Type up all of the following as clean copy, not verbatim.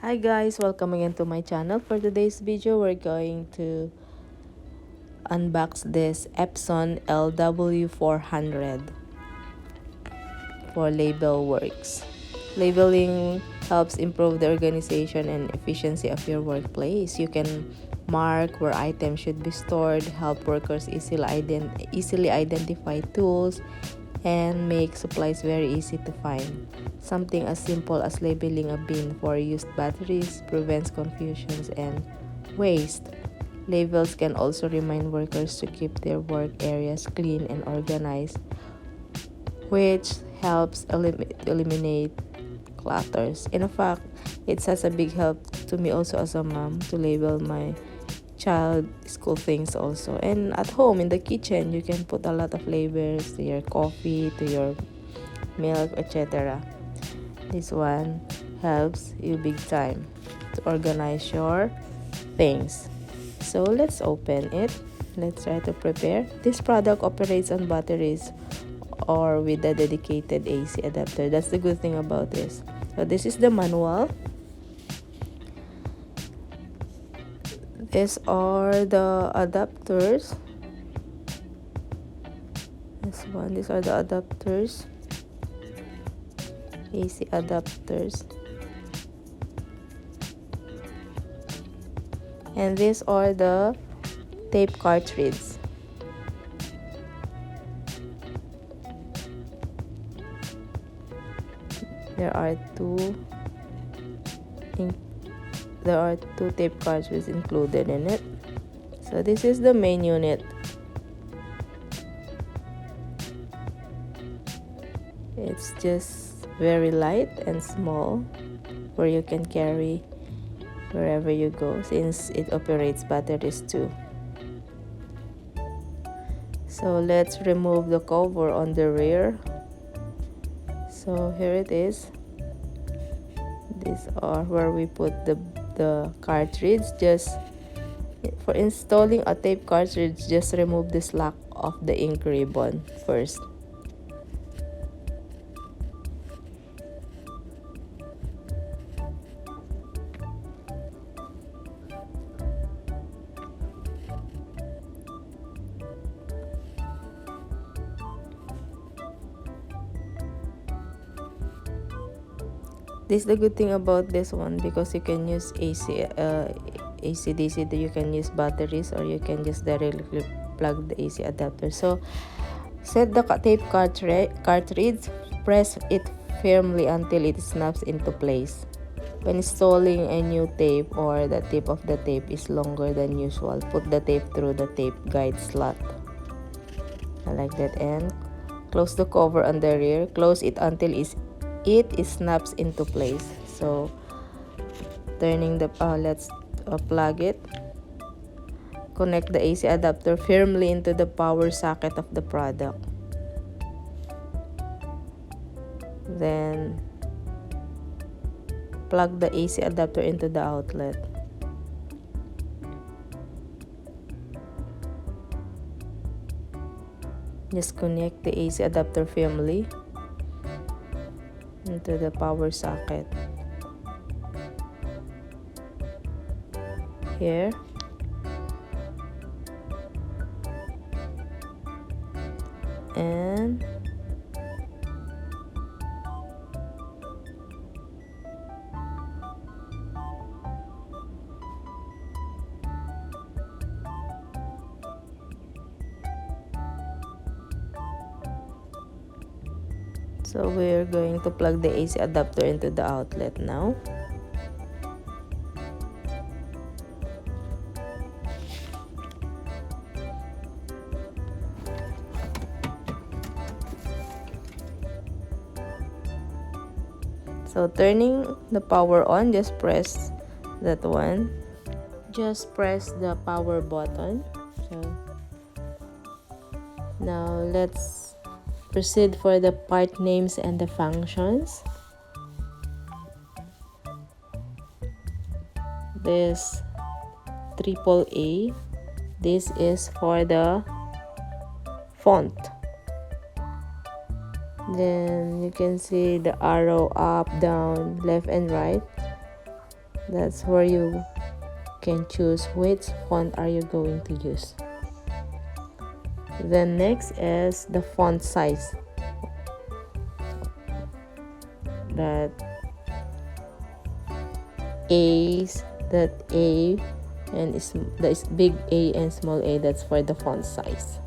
Hi guys, welcome again to my channel. For today's video, we're going to unbox this Epson LW-400 for LabelWorks. Labeling helps improve the organization and efficiency of your workplace. You can mark where items should be stored, help workers easily identify tools, and make supplies very easy to find. Something as simple as labeling a bin for used batteries prevents confusions and waste. Labels can also remind workers to keep their work areas clean and organized, which helps eliminate clutters. In fact, it has a big help to me also as a mom to label my child school things also. And at home in the kitchen, you can put a lot of labels to your coffee, to your milk, etc. This one helps you big time to organize your things. So let's open it. Let's try to prepare. This product operates on batteries or with a dedicated AC adapter. That's the good thing about this. So this is the manual. These are the adapters. These are the adapters. AC adapters. And these are the tape cartridges. There are two tape cartridges included in it. So this is the main unit. It's just very light and small, where you can carry wherever you go since it operates batteries too. So let's remove the cover on the rear. So here it is. These are where we put the cartridge. Just for installing a tape cartridge, just remove the slack of the ink ribbon first. This is the good thing about this one, because you can use AC/DC. You can use batteries, or you can just directly plug the AC adapter. So set the tape cartridge, press it firmly until it snaps into place. When installing a new tape or the tip of the tape is longer than usual, put the tape through the tape guide slot. I like that. And close the cover on the rear. Close it until it snaps into place. So turning the let's plug it. Connect the AC adapter firmly into the power socket of the product. Then plug the AC adapter into the outlet. Just connect the AC adapter firmly into the power socket here. And so we're going to plug the AC adapter into the outlet now. So turning the power on, just press that one. Just press the power button. So now let's proceed for the part names and the functions. This AAA, this is for the font. Then you can see the arrow up, down, left and right. That's where you can choose which font are you going to use. Then next is the font size. That A and the big A and small a, that's for the font size.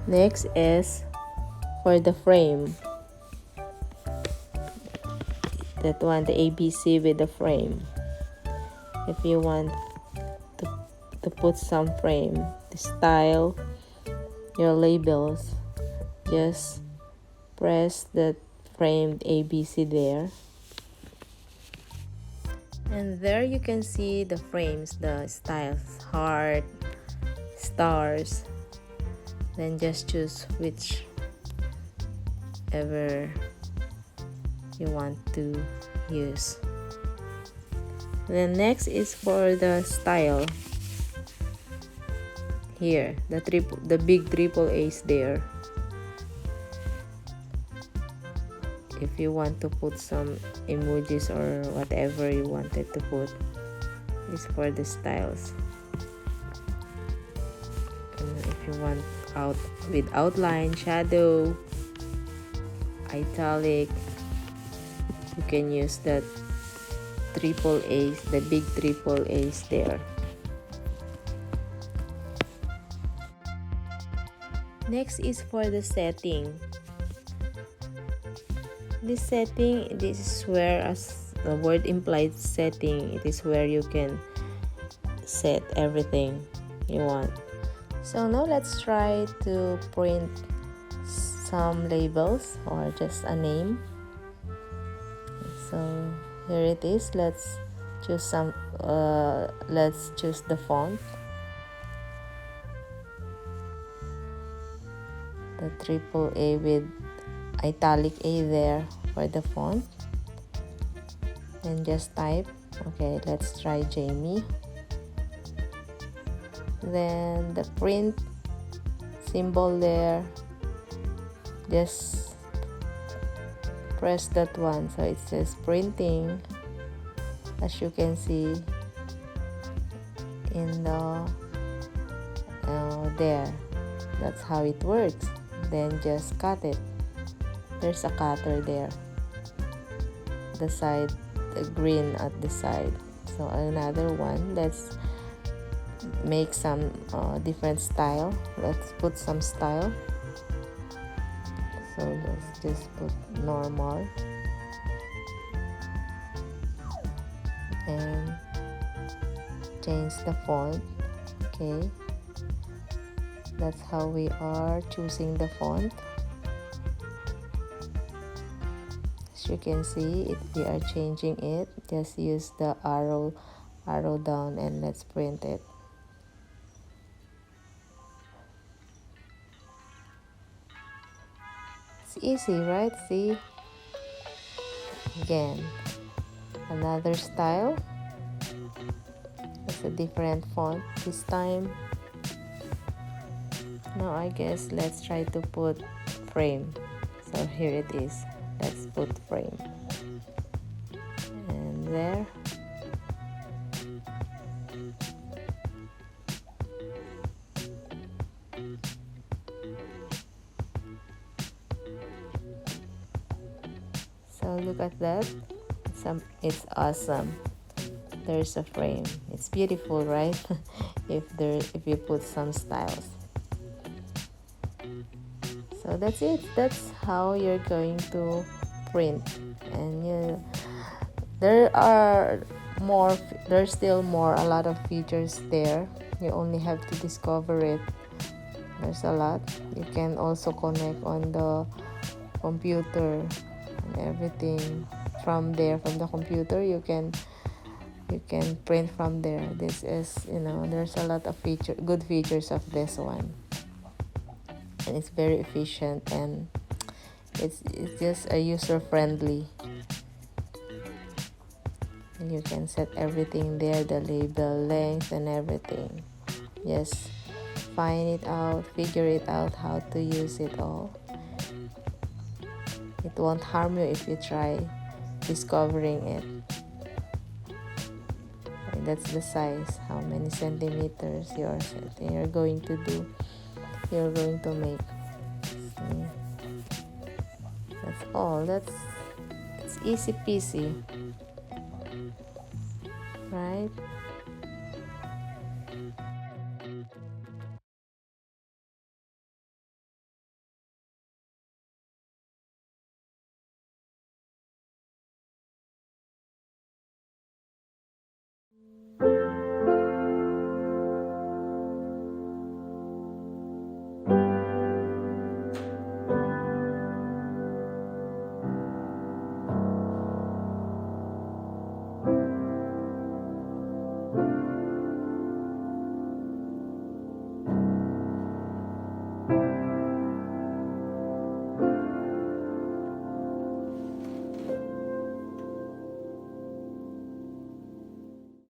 Next is for the frame. That one, the ABC with the frame. If you want to put some frame, to style your labels, just press the framed ABC there. And there you can see the frames, the styles, heart, stars. Then just choose whichever you want to use. Then next is for the style. Here, the big triple A's there. If you want to put some emojis or whatever you wanted to put, is for the styles. And if you want with outline, shadow, italic, you can use that triple A's, the big triple A's there. Next is for the setting. This setting, this is where, as the word implies, setting, it is where you can set everything you want. So now let's try to print some labels or just a name. So here it is. Let's choose some. Let's choose the font. The triple A with italic A there for the font. And just type. Okay, let's try Jamie. Then the print symbol there, just press that one, so it says printing, as you can see in the there. That's how it works. Then just cut it. There's a cutter there, the side, the green at the side. So another one, let's make some different style. Let's put some style. So let's just put normal and change the font. Okay, that's how we are choosing the font. As you can see, if we are changing it, just use the arrow down and let's print it. It's easy, right? See? Again, another style. It's a different font this time. Now I guess let's try to put frame. So here it is. Let's put frame. And there. So look at that. It's awesome. There's a frame. It's beautiful, right? if you put some styles. So that's it. That's how you're going to print. And there's still more, a lot of features there. You only have to discover it. There's a lot. You can also connect on the computer and everything from there. From the computer, you can print from there. This is, there's a lot of good features of this one. And it's very efficient, and it's just a user friendly, and you can set everything there, the label length and everything. Just find it out, figure it out how to use it all, It won't harm you if you try discovering it. Okay, that's the size, how many centimeters you're going to do, you're going to make. See? That's all. It's easy peasy, right?